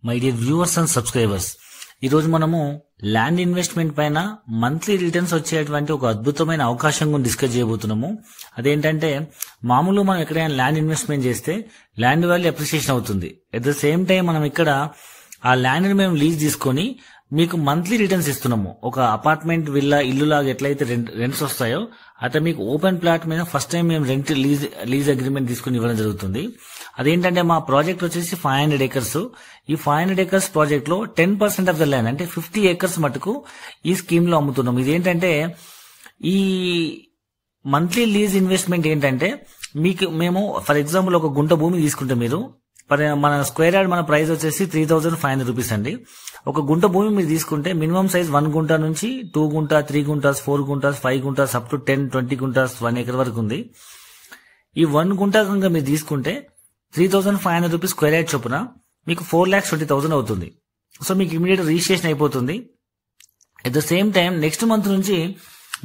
My dear viewers and subscribers, ఈరోజు మనము land investment పైన మంత్లీ రిటర్న్స్ వచ్చేటువంటి ఒక అద్భుతమైన అవకాశం గురించి డిస్కస్ చేయబోతున్నాము. అదేంటంటే, మామూలు మనం ఎక్కడైనా ల్యాండ్ ఇన్వెస్ట్మెంట్ చేస్తే ల్యాండ్ వాల్యూ అప్రిసియేషన్ అవుతుంది. అట్ ద సేమ్ టైం మనం ఇక్కడ ఆ ల్యాండ్ ని మేము లీజ్ తీసుకొని మీకు మంత్లీ రిటర్న్స్ ఇస్తున్నాము. ఒక అపార్ట్మెంట్, విల్లా, ఇల్లు లాగా ఎట్లయితే రెంట్స్ వస్తాయో అట్లా మీకు ఓపెన్ ప్లాట్ మీద ఫస్ట్ టైం మేము రెంట్ లీజ్ అగ్రిమెంట్ తీసుకుని ఇవ్వడం జరుగుతుంది. అదేంటంటే, మా ప్రాజెక్ట్ వచ్చేసి 500 acres. ఈ 500 acres ప్రాజెక్ట్ లో 10% ఆఫ్ ద ల్యాండ్ అంటే 50 acres మటుకు ఈ స్కీమ్ లో అమ్ముతున్నాం. ఇదేంటంటే, ఈ మంత్లీ లీజ్ ఇన్వెస్ట్మెంట్ ఏంటంటే, మేము ఫర్ ఎగ్జాంపుల్ ఒక గుంట భూమి తీసుకుంటే మీరు మన స్క్వేర్ యార్డ్ మన ప్రైస్ వచ్చేసి 3,500 రూపీస్ అండి. ఒక గుంట భూమి మీరు తీసుకుంటే మినిమం సైజ్ 1 గుంట నుంచి 2 గుంట, 3 guntas, 4 guntas, 5 guntas up to 10, 20 guntas, 1 acre వరకు ఉంది. ఈ 1 గుంట కనుక మీరు తీసుకుంటే 3,500 రూపీస్ స్క్వేర్ యార్డ్ చొప్పున మీకు 4,20,000 అవుతుంది. సో మీకు ఇమీడియట్ రిజిస్ట్రేషన్ అయిపోతుంది. At the same time next month నుంచి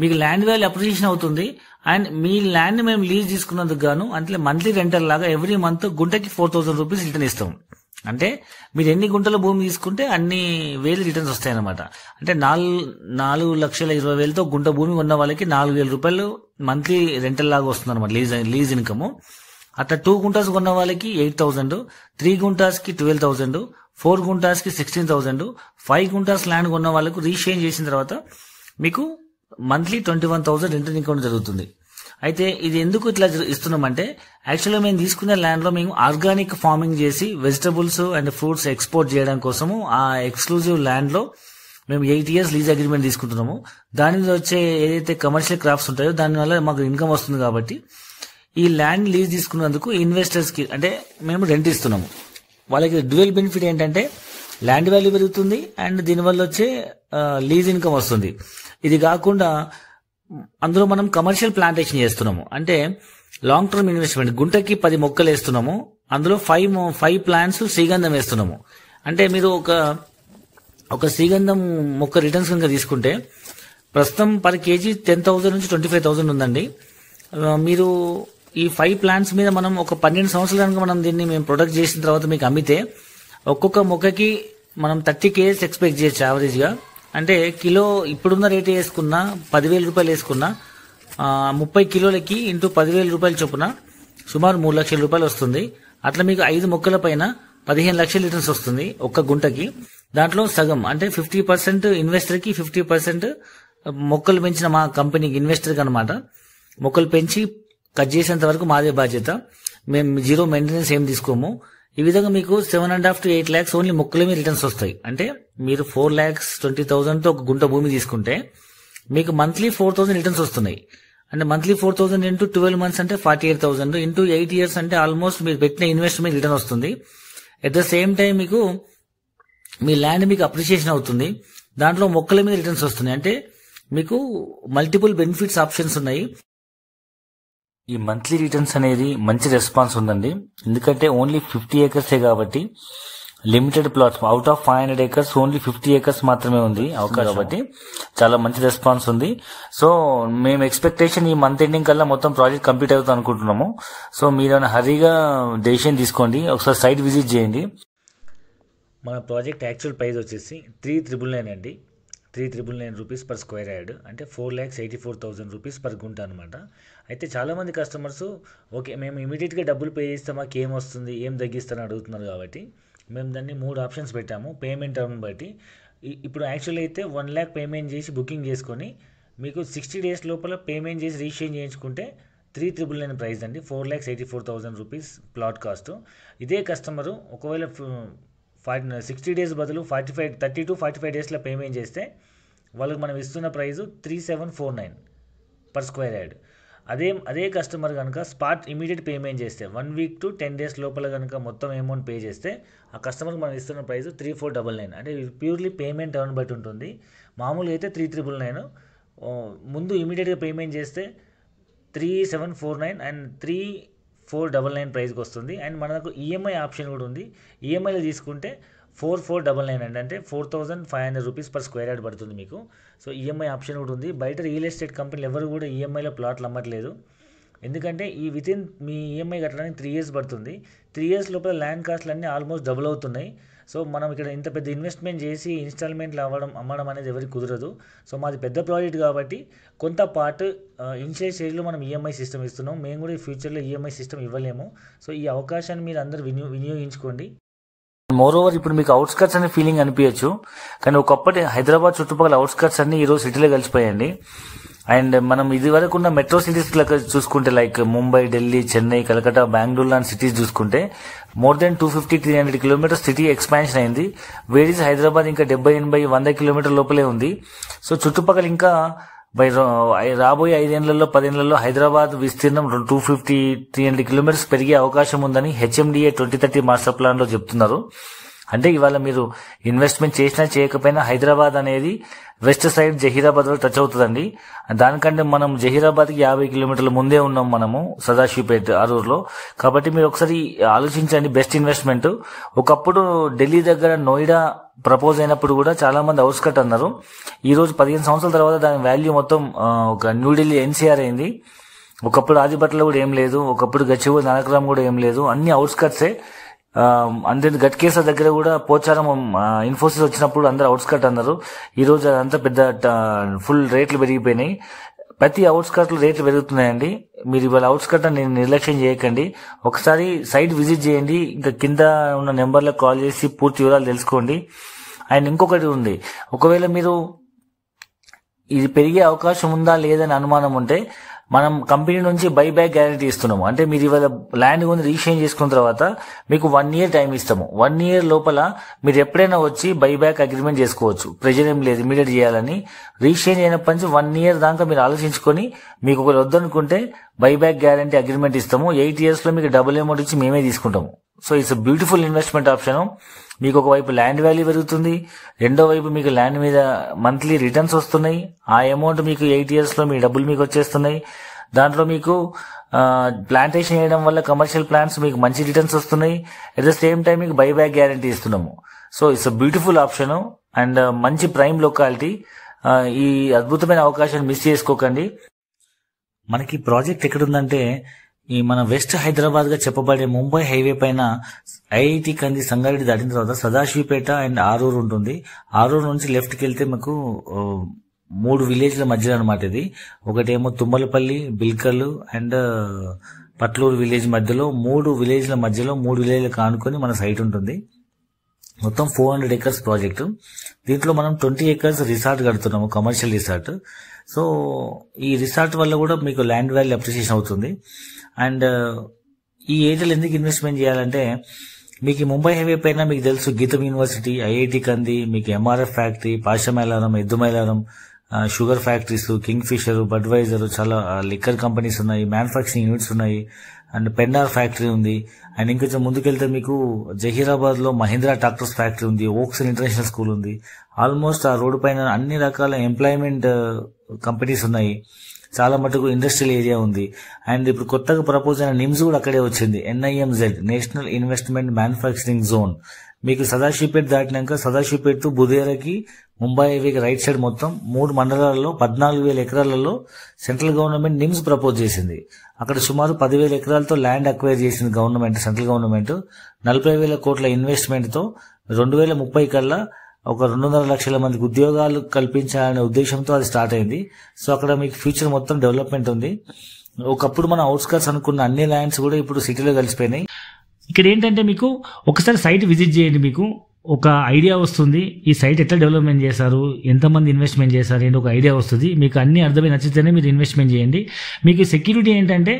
మీకు ల్యాండ్ వాల్యూ అప్రిసియేషన్ అవుతుంది. అండ్ మీ ల్యాండ్ మేము లీజ్ తీసుకున్నందుకు గాను అంటే మంత్లీ రెంటల్ లాగా ఎవ్రీ మంత్ గుంటకి 4,000 రూపీస్ రిటర్న్ ఇస్తాం. అంటే మీరు ఎన్ని గుంటల భూమి తీసుకుంటే అన్ని వేలు రిటర్న్స్ వస్తాయన్నమాట. అంటే 4,20,000తో గుంట భూమి ఉన్న వాళ్ళకి 4,000 రూపాయలు మంత్లీ రెంటల్ లాగా వస్తుంది అనమాట, లీజ్ ఇన్కమ్. అట్లా 2 గుంటాస్ కొన్న వాళ్ళకి 8,000, 3 గుంటాస్ కి 12,000, 4 గుంటాస్ కి 16,000, 5 గుంటాస్ ల్యాండ్ కొన్న వాళ్ళకు రీషేంజ్ చేసిన తర్వాత మీకు మంత్లీ 21,000 రెంట్ ఇన్కమ్ జరుగుతుంది. అయితే ఇది ఎందుకు ఇట్లా ఇస్తున్నామంటే, యాక్చువల్గా మేము తీసుకునే ల్యాండ్ లో మేము ఆర్గానిక్ ఫార్మింగ్ చేసి వెజిటబుల్స్ అండ్ ఫ్రూట్స్ ఎక్స్పోర్ట్ చేయడం కోసము ఆ ఎక్స్క్లూజివ్ ల్యాండ్ లో మేము 8 years లీజ్ అగ్రిమెంట్ తీసుకుంటున్నాము. దాని మీద వచ్చే ఏదైతే కమర్షియల్ క్రాప్స్ ఉంటాయో దాని వల్ల మాకు ఇన్కమ్ వస్తుంది. కాబట్టి ఈ ల్యాండ్ లీజ్ తీసుకున్నందుకు ఇన్వెస్టర్స్ కి అంటే మేము రెంట్ ఇస్తున్నాము. వాళ్ళకి డ్యూయల్ బెనిఫిట్ ఏంటంటే, ల్యాండ్ వాల్యూ పెరుగుతుంది అండ్ దీనివల్ల వచ్చే లీజ్ ఇన్కమ్ వస్తుంది. ఇది కాకుండా అందులో మనం కమర్షియల్ ప్లాంటేషన్ చేస్తున్నాము. అంటే లాంగ్ టర్మ్ ఇన్వెస్ట్మెంట్, గుంటకి 10 మొక్కలు వేస్తున్నాము. అందులో 5 plants శ్రీగంధం వేస్తున్నాము. అంటే మీరు ఒక శ్రీగంధం మొక్క రిటర్న్స్ కనుక తీసుకుంటే ప్రస్తుతం పర్ కేజీ 10,000 నుంచి 25,000 ఉందండి. మీరు ఈ 5 plants మీద మనం ఒక 12 సంవత్సరాలు కనుక మనం దీన్ని మేము ప్రొడక్ట్ చేసిన తర్వాత మీకు అమ్మితే ఒక్కొక్క మొక్కకి మనం 30 kgs ఎక్స్పెక్ట్ చేయొచ్చు యావరేజ్ గా. అంటే కిలో ఇప్పుడున్న రేట్ వేసుకున్నా 10,000 రూపాయలు వేసుకున్నా 30 కిలోలకి ఇంటూ 10,000 రూపాయలు చొప్పున సుమారు 3 లక్షల రూపాయలు వస్తుంది. అట్లా మీకు 5 మొక్కల పైన 15 లక్షల రిటర్న్స్ వస్తుంది ఒక్క గుంటకి. దాంట్లో సగం అంటే 50% ఇన్వెస్టర్ కి, 50% మొక్కలు పెంచిన మా కంపెనీకి ఇన్వెస్టర్ కి అనమాట. మొక్కలు పెంచి కట్ చేసేంత వరకు మాదే బాధ్యత. మేము జీరో మెయింటెనెన్స్ ఏం తీసుకోము. ఈ విధంగా మీకు 7.5 to 8 lakhs ఓన్లీ మొక్కల మీద రిటర్న్స్ వస్తాయి. అంటే మీరు 4,20,000తో ఒక గుంట భూమి తీసుకుంటే మీకు మంత్లీ 4,000 రిటర్న్స్ వస్తున్నాయి. అంటే మంత్లీ 4,000 ఇంటూ 12 months అంటే 48,000 ఇంటూ 8 years అంటే ఆల్మోస్ట్ మీరు పెట్టిన ఇన్వెస్ట్మెంట్ రిటర్న్ వస్తుంది. అట్ ద సేమ్ టైం మీకు మీ ల్యాండ్ మీకు అప్రిసియేషన్ అవుతుంది. దాంట్లో మొక్కల మీద రిటర్న్స్ వస్తున్నాయి. అంటే మీకు మల్టిపుల్ బెనిఫిట్స్ ఆప్షన్స్ ఉన్నాయి. ఈ మంత్లీ రిటర్న్స్ అనేది మంచి రెస్పాన్స్ ఉందండి. ఎందుకంటే ఓన్లీ 50 acres కాబట్టి limited plots, out of 500 acres only 50 acres మాత్రమే ఉంది అవకాశం. కాబట్టి చాలా మంచి రెస్పాన్స్ ఉంది. సో మేము ఎక్స్పెక్టేషన్ ఈ మంత్ ఎండింగ్ కల్లా మొత్తం ప్రాజెక్ట్ కంప్లీట్ అవుతుంది అనుకుంటున్నాము. సో మీరు హరీగా డెసిషన్ తీసుకోండి, ఒకసారి సైట్ విజిట్ చేయండి. మన ప్రాజెక్ట్ యాక్చువల్ ప్రైస్ వచ్చేసి 3,999 అండి. 3,999 రూపీస్ పర్ స్క్వేర్ యార్డ్ అంటే 4,84,000 రూపీస్ పర్ గుంట అనమాట. అయితే చాలామంది కస్టమర్స్ ఓకే మేము ఇమీడియట్గా డబ్బులు పే చేస్తే మాకు ఏం వస్తుంది, ఏం తగ్గిస్తారని అడుగుతున్నారు. కాబట్టి మేము దాన్ని 3 ఆప్షన్స్ పెట్టాము పేమెంట్ టర్మ్ బట్టి. ఇప్పుడు యాక్చువల్లీ అయితే 1 lakh పేమెంట్ చేసి బుకింగ్ చేసుకొని మీకు 60 days లోపల పేమెంట్ చేసి రిజిస్ట్రేషన్ చేయించుకుంటే 3,999 ప్రైస్ అండి. 4,84,000 రూపీస్ ప్లాట్ కాస్ట్. ఇదే కస్టమరు ఒకవేళ 60 days బదులు 30 to 45 daysలో పేమెంట్ చేస్తే వాళ్ళకి మనం ఇస్తున్న ప్రైస్ 3,749 పర్ స్క్వేర్ యార్డ్. అదే కస్టమర్ కనుక స్పాట్ ఇమీడియట్ పేమెంట్ చేస్తే 1 week to 10 days లోపల కనుక మొత్తం అమౌంట్ పే చేస్తే ఆ కస్టమర్కి మనం ఇస్తున్న ప్రైస్ 3,499. అంటే ప్యూర్లీ పేమెంట్ టర్న్ బట్టి ఉంటుంది. మామూలుగా అయితే 3,999. ముందు ఇమీడియట్గా పేమెంట్ చేస్తే 3,749 అండ్ 3,499 ప్రైస్కి వస్తుంది. అండ్ మనకు ఈఎంఐ ఆప్షన్ కూడా ఉంది. ఈఎంఐలో తీసుకుంటే 4,499 అంటే 4,500 రూపీస్ పర్ స్క్వేర్ యార్డ్ పడుతుంది మీకు. సో ఈఎంఐ ఆప్షన్ కూడా ఉంది. బయట రియల్ ఎస్టేట్ కంపెనీలు ఎవరు కూడా ఈఎంఐలో ప్లాట్లు అమ్మట్లేదు. ఎందుకంటే ఈ వితిన్ మీ ఈఎంఐ కట్టడానికి 3 years పడుతుంది. 3 years లోపల ల్యాండ్ కాస్ట్లు అన్నీ ఆల్మోస్ట్ డబుల్ అవుతున్నాయి. సో మనం ఇక్కడ ఇంత పెద్ద ఇన్వెస్ట్మెంట్ చేసి ఇన్స్టాల్మెంట్లు అమ్మడం అనేది ఎవరికి కుదరదు. సో మాది పెద్ద ప్రాజెక్ట్ కాబట్టి కొంత పార్ట్ ఇనిషియల్ స్టేజ్లో మనం ఈఎంఐ సిస్టమ్ ఇస్తున్నాం. మేము కూడా ఈ ఫ్యూచర్లో ఈఎంఐ సిస్టమ్ ఇవ్వలేము. సో ఈ అవకాశాన్ని మీరు అందరూ వినియోగించుకోండి. మోర్ ఓవర్ ఇప్పుడు మీకు అవుట్స్కట్స్ అనే ఫీలింగ్ అనిపించచ్చు, కానీ ఒకప్పటి హైదరాబాద్ చుట్టుపక్కల అవుట్స్కట్స్ అన్ని ఈరోజు సిటీలో కలిసిపోయాయండి. అండ్ మనం ఇది వరకు ఉన్న మెట్రో సిటీస్ చూసుకుంటే లైక్ ముంబై, ఢిల్లీ, చెన్నై, కలకత్తా, బెంగళూరు లాంటి సిటీస్ చూసుకుంటే more than 250-300 kilometers city expansion అయింది. వేరీస్ హైదరాబాద్ ఇంకా 70-80-100 kilometers లోపలే ఉంది. సో చుట్టుపక్కల ఇంకా రాబోయే 5 ఏళ్లలో 10 ఏళ్లలో హైదరాబాద్ విస్తీర్ణం 250-300 kilometers పెరిగే అవకాశం ఉందని HMDA 2030 మాస్టర్ ప్లాన్ లో చెప్తున్నారు. అంటే ఇవాళ మీరు ఇన్వెస్ట్మెంట్ చేసినా చేయకపోయినా హైదరాబాద్ అనేది వెస్ట్ సైడ్ జహీరాబాద్ వరకు టచ్ అవుతుందండి. దానికంటే మనం జహీరాబాద్కి 50 kilometers ముందే ఉన్నాం మనము సదాశివపేట ఆరూరులో. కాబట్టి మీరు ఒకసారి ఆలోచించండి, బెస్ట్ ఇన్వెస్ట్మెంట్. ఒకప్పుడు ఢిల్లీ దగ్గర నోయిడా ప్రపోజ్ అయినప్పుడు కూడా చాలా మంది అవుట్స్కట్ అన్నారు. ఈ రోజు 15 సంవత్సరాల తర్వాత దాని వాల్యూ మొత్తం ఒక న్యూఢిల్లీ NCR అయింది. ఒకప్పుడు ఆదిబట్ల కూడా ఏం లేదు, ఒకప్పుడు గచ్చిబౌలి నానక్రామ్ కూడా ఏం లేదు, అన్ని అవుట్స్కట్సే. అంతే గట్కేసర్ దగ్గర కూడా పోచారం ఇన్ఫోసిస్ వచ్చినప్పుడు అందరు అవుట్స్కట్ అన్నారు. ఈ రోజు అదంతా పెద్ద ఫుల్ రేట్లు పెరిగిపోయినాయి. ప్రతి అవుట్స్కట్ లో రేట్లు పెరుగుతున్నాయండి. మీరు ఇవాళ అవుట్స్కట్ నేను నిర్లక్ష్యం చేయకండి, ఒకసారి సైట్ విజిట్ చేయండి. ఇంకా కింద ఉన్న నెంబర్లకు కాల్ చేసి పూర్తి వివరాలు తెలుసుకోండి. అండ్ ఇంకొకటి ఉంది, ఒకవేళ మీరు ఇది పెరిగే అవకాశం ఉందా లేదని అనుమానం ఉంటే మనం కంపెనీ నుంచి బైబ్యాక్ గ్యారంటీ ఇస్తున్నాము. అంటే మీరు ఇవాళ ల్యాండ్ కొని రిజిస్ట్రేషన్ చేసుకున్న తర్వాత మీకు 1 year టైం ఇస్తాము. 1 year లోపల మీరు ఎప్పుడైనా వచ్చి బైబ్యాక్ అగ్రిమెంట్ చేసుకోవచ్చు. ప్రెజర్ ఏం లేదు ఇమీడియట్ చేయాలని. రిజిస్ట్రేషన్ అయినప్పటి నుంచి 1 year దాకా మీరు ఆలోచించుకొని మీకు ఒకరు వద్దనుకుంటే బైబ్యాక్ గ్యారంటీ అగ్రిమెంట్ ఇస్తాము. 8 years లో మీకు డబుల్ అమౌంట్ ఇచ్చి మేమే తీసుకుంటాము. So it's beautiful investment option. మీకు ఒకవైపు ల్యాండ్ వాల్యూ పెరుగుతుంది, రెండో వైపు మీకు ల్యాండ్ మీద మంత్లీ రిటర్న్స్ వస్తున్నాయి. ఆ అమౌంట్ మీకు 8 years లో మీ డబ్బులు మీకు వచ్చేస్తున్నాయి. దాంట్లో మీకు ప్లాంటేషన్ చేయడం వల్ల కమర్షియల్ ప్లాంట్స్ మీకు మంచి రిటర్న్స్ వస్తున్నాయి. అట్ ద సేమ్ టైం మీకు బైబ్యాక్ గ్యారంటీ ఇస్తున్నాము. So it's beautiful option and మంచి ప్రైమ్ లొకాలిటీ. ఈ అద్భుతమైన అవకాశాన్ని మిస్ చేసుకోకండి. మనకి ప్రాజెక్ట్ ఎక్కడుందంటే ఈ మన వెస్ట్ హైదరాబాద్ గా చెప్పబడే ముంబై హైవే పైన ఐఐటి కంది సంగారెడ్డి దాటిన తర్వాత సదాశివపేట అండ్ ఆరూరు ఉంటుంది. ఆరూరు నుంచి లెఫ్ట్ కి వెళ్తే మాకు 3 విలేజ్ల మధ్యలో అనమాట ఇది. ఒకటేమో తుమ్మలపల్లి, బిల్కలు అండ్ పట్లూరు విలేజ్ మధ్యలో 3 విలేజ్ల మధ్యలో 3 విలేజ్లకు ఆనుకొని మన సైట్ ఉంటుంది. మొత్తం 400 acres ప్రాజెక్టు. దీంట్లో మనం 20 acres రిసార్ట్ కడుతున్నాము, కమర్షియల్ రిసార్ట్. సో ఈ రిసార్ట్ వల్ల కూడా మీకు ల్యాండ్ వాల్యూ అప్రిషియేషన్ అవుతుంది. అండ్ ఈ ఏరియాలో ఎందుకు ఇన్వెస్ట్మెంట్ చేయాలంటే మీకు ముంబై హైవే పైన మీకు తెలుసు గీతం యూనివర్సిటీ, ఐఐటి కంది, మీకు MRF factory, Pashamylaram, Eddumailaram, sugar factories, Kingfisher, Budweiser, చాలా లిక్కర్ కంపెనీస్ ఉన్నాయి, మ్యానుఫ్యాక్చరింగ్ యూనిట్స్ ఉన్నాయి, అండ్ పెన్నార్ ఫ్యాక్టరీ ఉంది. అండ్ ఇంకొంచెం ముందుకెళ్తే మీకు జహీరాబాద్ లో మహీంద్రా ట్రాక్టర్స్ ఫ్యాక్టరీ ఉంది, ఓక్స్ ఇంటర్నేషనల్ స్కూల్ ఉంది. ఆల్మోస్ట్ ఆ రోడ్డు పైన అన్ని రకాల ఎంప్లాయ్మెంట్ కంపెనీస్ ఉన్నాయి. చాలా మటుకు ఇండస్ట్రియల్ ఏరియా ఉంది. అండ్ ఇప్పుడు కొత్తగా ప్రపోజ్ అయిన నిమ్స్ కూడా అక్కడే వచ్చింది. NIMZ, national investment manufacturing zone. మీకు సదాశివపేట దాటినాక సదాశివపేట టు బుదేరాకి ముంబై హైవేకి రైట్ సైడ్ మొత్తం 3 మండలాల్లో 14,000 ఎకరాలలో సెంట్రల్ గవర్నమెంట్ నిమ్స్ ప్రపోజ్ చేసింది. అక్కడ సుమారు 10,000 ఎకరాలతో ల్యాండ్ అక్వైర్ చేసింది గవర్నమెంట్, సెంట్రల్ గవర్నమెంట్. 40,000 కోట్ల ఇన్వెస్ట్మెంట్ తో 2030 కల్లా ఒక 2.5 లక్షల మందికి ఉద్యోగాలు కల్పించాలనే ఉద్దేశంతో అది స్టార్ట్ అయింది. సో అక్కడ మీకు ఫ్యూచర్ మొత్తం డెవలప్మెంట్ ఉంది. ఒకప్పుడు మన అవుట్స్కట్స్ అనుకున్న అన్ని ల్యాండ్స్ కూడా ఇప్పుడు సిటీలో కలిసిపోయినాయి. ఇక్కడ ఏంటంటే మీకు ఒకసారి సైట్ విజిట్ చేయండి, మీకు ఒక ఐడియా వస్తుంది. ఈ సైట్ ఎట్లా డెవలప్మెంట్ చేశారు, ఎంతమంది ఇన్వెస్ట్మెంట్ చేశారు ఏంటి ఒక ఐడియా వస్తుంది. మీకు అన్ని అర్థమై నచ్చితేనే మీరు ఇన్వెస్ట్మెంట్ చేయండి. మీకు సెక్యూరిటీ ఏంటంటే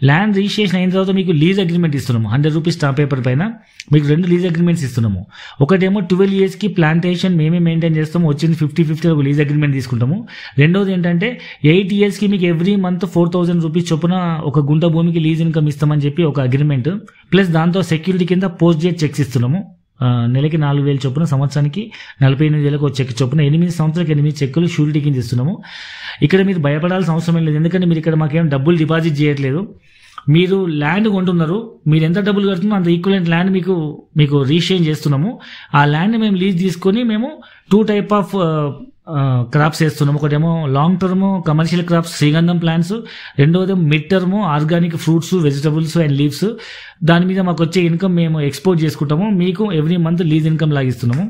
ల్యాండ్ రిజిస్ట్రేషన్ అయిన తర్వాత మీకు లీజ్ అగ్రిమెంట్ ఇస్తున్నాము. 100 రూపీస్ స్టాంప్ పేపర్ పైన మీకు 2 లీజ్ అగ్రిమెంట్స్ ఇస్తున్నాము. ఒకటేమో 12 years కి ప్లాంటేషన్ మేమే మెయింటైన్ చేస్తాము, వచ్చింది 50-50 ఒక లీజ్ అగ్రిమెంట్ తీసుకుంటాము. రెండోది ఏంటంటే 8 years కి మీకు ఎవ్రీ మంత్ 4,000 రూపీస్ చొప్పున ఒక గుంట భూమికి లీజ్ ఇన్కమ్ ఇస్తామని చెప్పి ఒక అగ్రిమెంట్, ప్లస్ దాంతో సెక్యూరిటీ కింద పోస్ట్ డేట్ చెక్స్ ఇస్తున్నాము. నెలకి 4,000 చొప్పున, సంవత్సరానికి 48,000 ఒక చెక్ చొప్పున 8 సంవత్సరాలకు 8 చెక్కులు షూరిటీ కింద ఇస్తున్నాము. ఇక్కడ మీరు భయపడాల్సిన అవసరం లేదు, ఎందుకంటే మీరు ఇక్కడ మాకేం డబ్బులు డిపాజిట్ చేయట్లేదు. మీరు ల్యాండ్ కొంటున్నారు, మీరు ఎంత డబ్బులు కడుతున్నారు అంత ఈక్వలెంట్ ల్యాండ్ మీకు రిజిస్ట్రేషన్ చేస్తున్నాము. ఆ ల్యాండ్ మేము లీజ్ తీసుకొని మేము 2 type ఆఫ్ క్రాప్స్ వేస్తున్నాము. ఒకటేమో లాంగ్ టర్మ్ కమర్షియల్ క్రాప్స్ శ్రీగంధం ప్లాంట్స్, రెండోది mid term organic fruits, vegetables and leaves. దాని మీద మాకు వచ్చే ఇన్కమ్ మేము ఎక్స్పోర్ట్ చేసుకుంటాము. మీకు ఎవ్రీ మంత్ లీజ్ ఇన్కమ్ లాగిస్తున్నాము.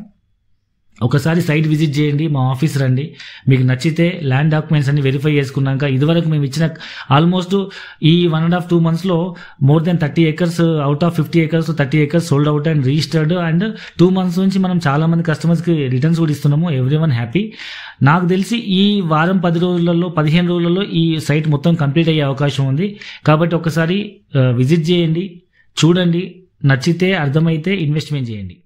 ఒకసారి సైట్ విజిట్ చేయండి, మా ఆఫీస్ రండి. మీకు నచ్చితే ల్యాండ్ డాక్యుమెంట్స్ అన్ని వెరిఫై చేసుకున్నాక, ఇదివరకు మేము ఇచ్చిన ఆల్మోస్ట్ ఈ 1.5-2 months more than 30 acres out of 50 acres 30 acres sold out and registered. And 2 months నుంచి మనం చాలా మంది కస్టమర్స్కి రిటర్న్స్ కూడా ఇస్తున్నాము. Every one happy. నాకు తెలిసి ఈ వారం 10 రోజులలో 15 రోజులలో ఈ సైట్ మొత్తం కంప్లీట్ అయ్యే అవకాశం ఉంది. కాబట్టి ఒకసారి విజిట్ చేయండి, చూడండి, నచ్చితే అర్థమైతే ఇన్వెస్ట్మెంట్ చేయండి.